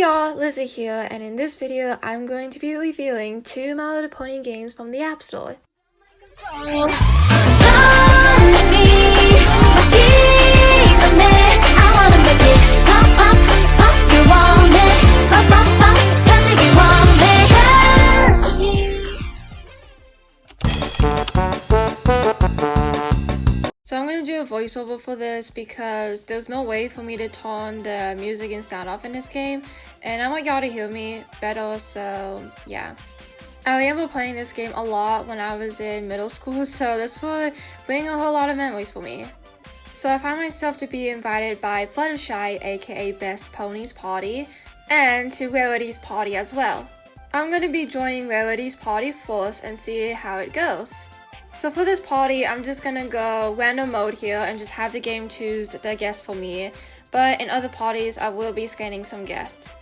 y'all, Lizzie here, and in this video I'm going to be reviewing 2 My Little Pony games from the App Store. So I'm going to do a voiceover for this because there's no way for me to turn the music and sound off in this game, and I want y'all to hear me better, so yeah. I remember playing this game a lot when I was in middle school, so this will bring a whole lot of memories for me. So I find myself to be invited by Fluttershy, aka Best Pony's party, and to Rarity's party as well. I'm going to be joining Rarity's party first and see how it goes. So for this party, I'm just gonna go random mode here and just have the game choose the guest for me. But in other parties, I will be scanning some guests.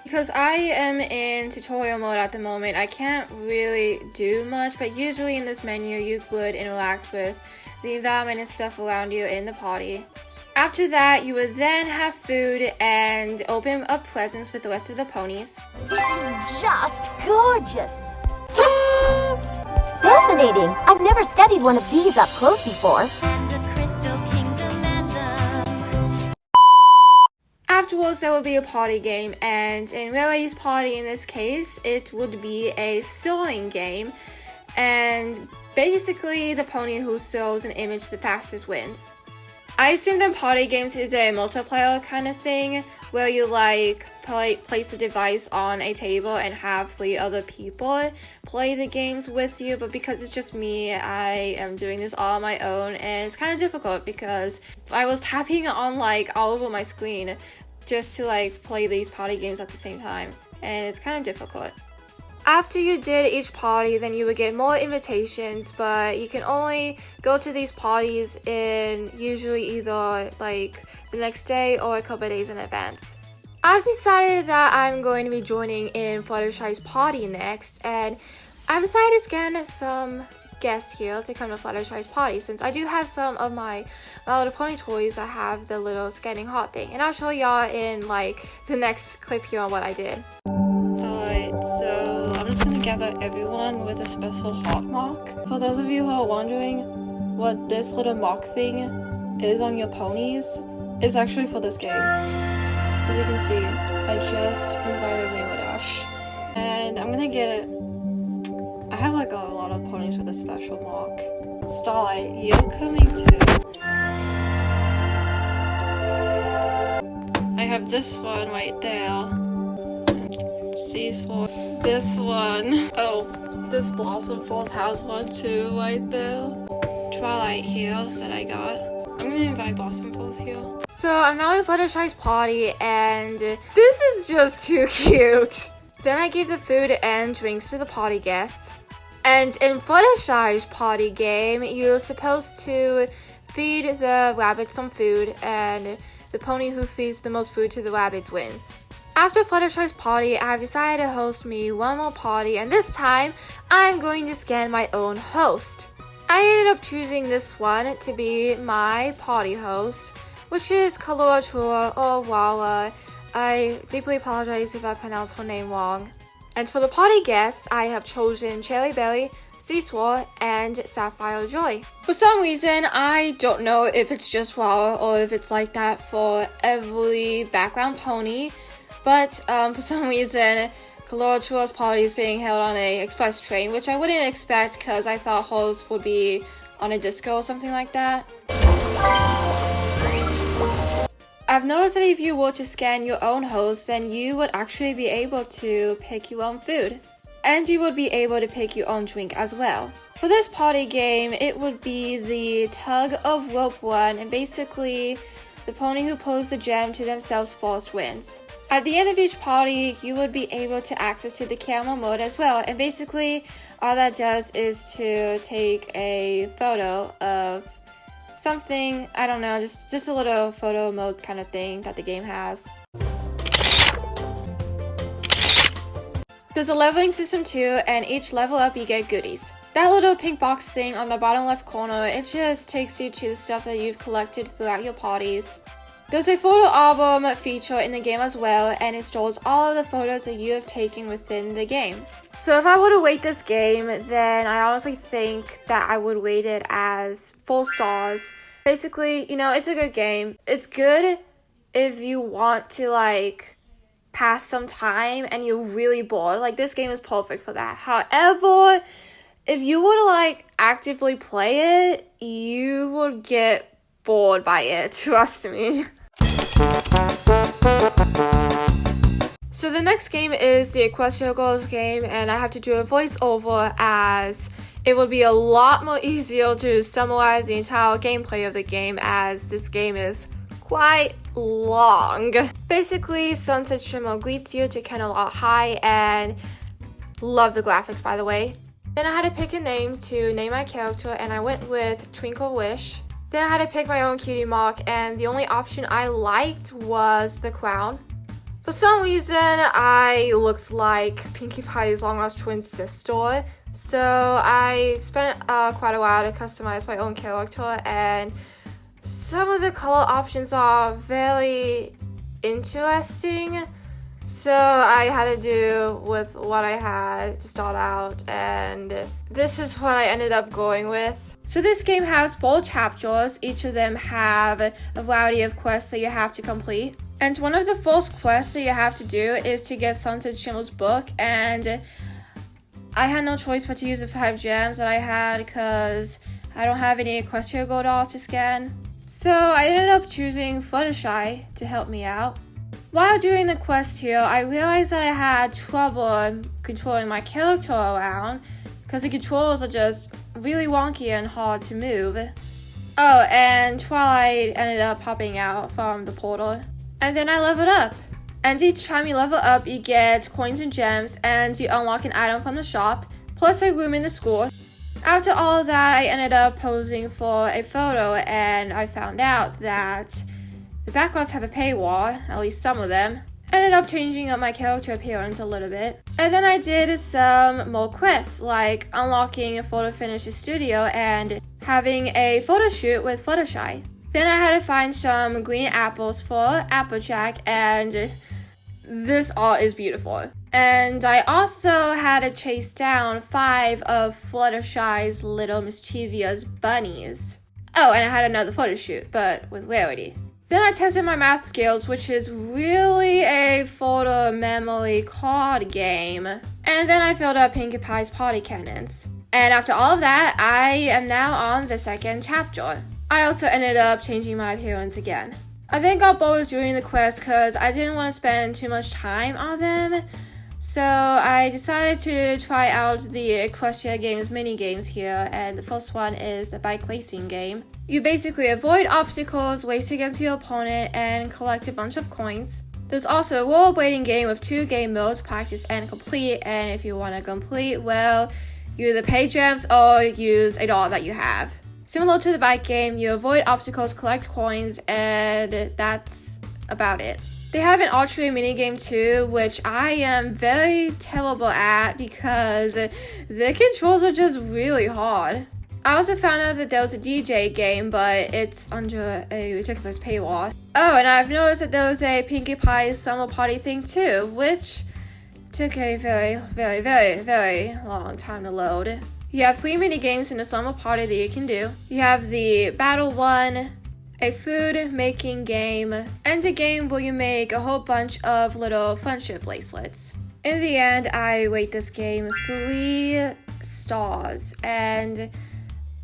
Because I am in tutorial mode at the moment, I can't really do much, but usually in this menu, you would interact with the environment and stuff around you in the party. After that, you would then have food and open up presents with the rest of the ponies. This is just gorgeous! Fascinating! I've never studied one of these up close before. Afterwards, there will be a party game, and in Rarity's party in this case, it would be a sewing game, and basically the pony who sews an image the fastest wins. I assume that party games is a multiplayer kind of thing, where you place a device on a table and have 3 other people play the games with you, but because it's just me, I am doing this all on my own, and it's kind of difficult because I was tapping on all over my screen just to play these party games at the same time, and it's kind of difficult. After you did each party, then you would get more invitations, but you can only go to these parties in usually either the next day or a couple of days in advance. I've decided that I'm going to be joining in Fluttershy's party next, and I've decided to scan some guests here to come to Fluttershy's party, since I do have some of my Little Pony toys that have the little scanning heart thing, and I'll show y'all in the next clip here on what I did. Alright, so I'm just gonna gather everyone with a special heart mark. For those of you who are wondering what this little mark thing is on your ponies, it's actually for this game. As you can see, I just invited Dash, and I'm gonna get it. I have a lot of ponies with a special mark. Starlight, you're coming too. I have this one right there. C-Sword. This one. Oh, this Blossom Fourth has one too right there. Twilight here that I got. I'm gonna invite Blossom Fourth here. So I'm now in Fluttershy's party, and this is just too cute. Then I gave the food and drinks to the party guests. And in Fluttershy's party game, you're supposed to feed the rabbits some food, and the pony who feeds the most food to the rabbits wins. After Fluttershy's party, I've decided to host me one more party, and this time, I'm going to scan my own host. I ended up choosing this one to be my party host, which is 𝐸𝒂𝒊𝒄𝒂𝒍 or 𝐸𝒂𝒈𝒊𝒄𝒂𝒍. I deeply apologize if I pronounced her name wrong. And for the party guests, I have chosen Cherry Berry, 𝐶𝒑𝒆𝒏, and Sapphire Joy. For some reason, I don't know if it's just 𝐸𝒂𝒈𝒊𝒄𝒂𝒍 or if it's like that for every background pony. But for some reason, 𝐸𝒂𝒊𝒄𝒂𝒍's party is being held on an express train, which I wouldn't expect because I thought hers would be on a disco or something like that. I've noticed that if you were to scan your own host, then you would actually be able to pick your own food. And you would be able to pick your own drink as well. For this party game, it would be the tug of rope one, and basically, the pony who pulls the gem to themselves first wins. At the end of each party, you would be able to access to the camera mode as well, and basically, all that does is to take a photo of something, I don't know, just a little photo mode kind of thing that the game has. There's a leveling system too, and each level up you get goodies. That little pink box thing on the bottom left corner, it just takes you to the stuff that you've collected throughout your parties. There's a photo album feature in the game as well, and it stores all of the photos that you have taken within the game. So if I were to rate this game, then I honestly think that I would rate it as 4 stars. Basically, you know, it's a good game. It's good if you want to, like, pass some time and you're really bored. Like, this game is perfect for that. However, if you were to, like, actively play it, you would get bored by it, trust me. So the next game is the Equestria Girls game, and I have to do a voiceover as it would be a lot more easier to summarize the entire gameplay of the game, as this game is quite long. Basically, Sunset Shimmer greets you to 𝐴𝒂𝒊𝒄𝒂𝒍 hi, and love the graphics, by the way. Then I had to pick a name to name my character, and I went with Twinkle Wish. Then I had to pick my own cutie mark, and the only option I liked was the crown. For some reason, I looked like Pinkie Pie's long-lost twin sister, so I spent quite a while to customize my own character, and some of the color options are very interesting, so I had to do with what I had to start out, and this is what I ended up going with. So this game has 4 chapters. Each of them have a variety of quests that you have to complete. And one of the first quests that you have to do is to get Sunset Shimmer's book, and I had no choice but to use the 5 gems that I had because I don't have any Equestria Girl dolls to scan. So I ended up choosing Fluttershy to help me out. While doing the quest here, I realized that I had trouble controlling my character around because the controls are just really wonky and hard to move. Oh, and Twilight ended up popping out from the portal. And then I leveled up. And each time you level up, you get coins and gems, and you unlock an item from the shop, plus a room in the school. After all of that, I ended up posing for a photo, and I found out that the backgrounds have a paywall, at least some of them. Ended up changing up my character appearance a little bit. And then I did some more quests, like unlocking a photo finisher studio and having a photo shoot with Fluttershy. Then I had to find some green apples for Applejack, and this art is beautiful. And I also had to chase down 5 of Fluttershy's little mischievous bunnies. Oh, and I had another photo shoot, but with Rarity. Then I tested my math skills, which is really a photo memory card game. And then I filled up Pinkie Pie's party cannons. And after all of that, I am now on the 2nd chapter. I also ended up changing my appearance again. I then got bored with doing the quest because I didn't want to spend too much time on them. So I decided to try out the Equestria Games mini games here, and the first one is the bike racing game. You basically avoid obstacles, race against your opponent, and collect a bunch of coins. There's also a rollerblading game with 2 game modes, practice and complete, and if you want to complete, well, you either pay gems or use a doll that you have. Similar to the bike game, you avoid obstacles, collect coins, and that's about it. They have an archery minigame too, which I am very terrible at because the controls are just really hard. I also found out that there was a DJ game, but it's under a ridiculous paywall. Oh, and I've noticed that there was a Pinkie Pie summer party thing too, which took a very long time to load. You have 3 mini games in the summer party that you can do. You have the battle one, a food making game, and a game where you make a whole bunch of little friendship bracelets. In the end, I rate this game 3 stars, and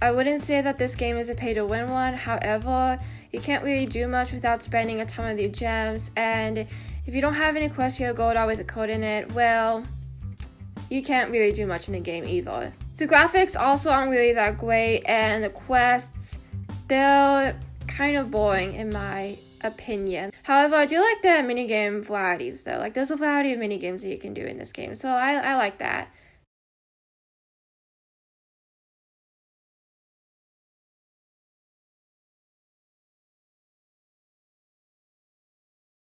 I wouldn't say that this game is a pay-to-win one. However, you can't really do much without spending a ton of the gems, and if you don't have an Equestria Girl doll with a code in it, well, you can't really do much in the game either. The graphics also aren't really that great, and the quests, they're kind of boring in my opinion. However, I do like the minigame varieties though. Like, there's a variety of minigames that you can do in this game, so I like that.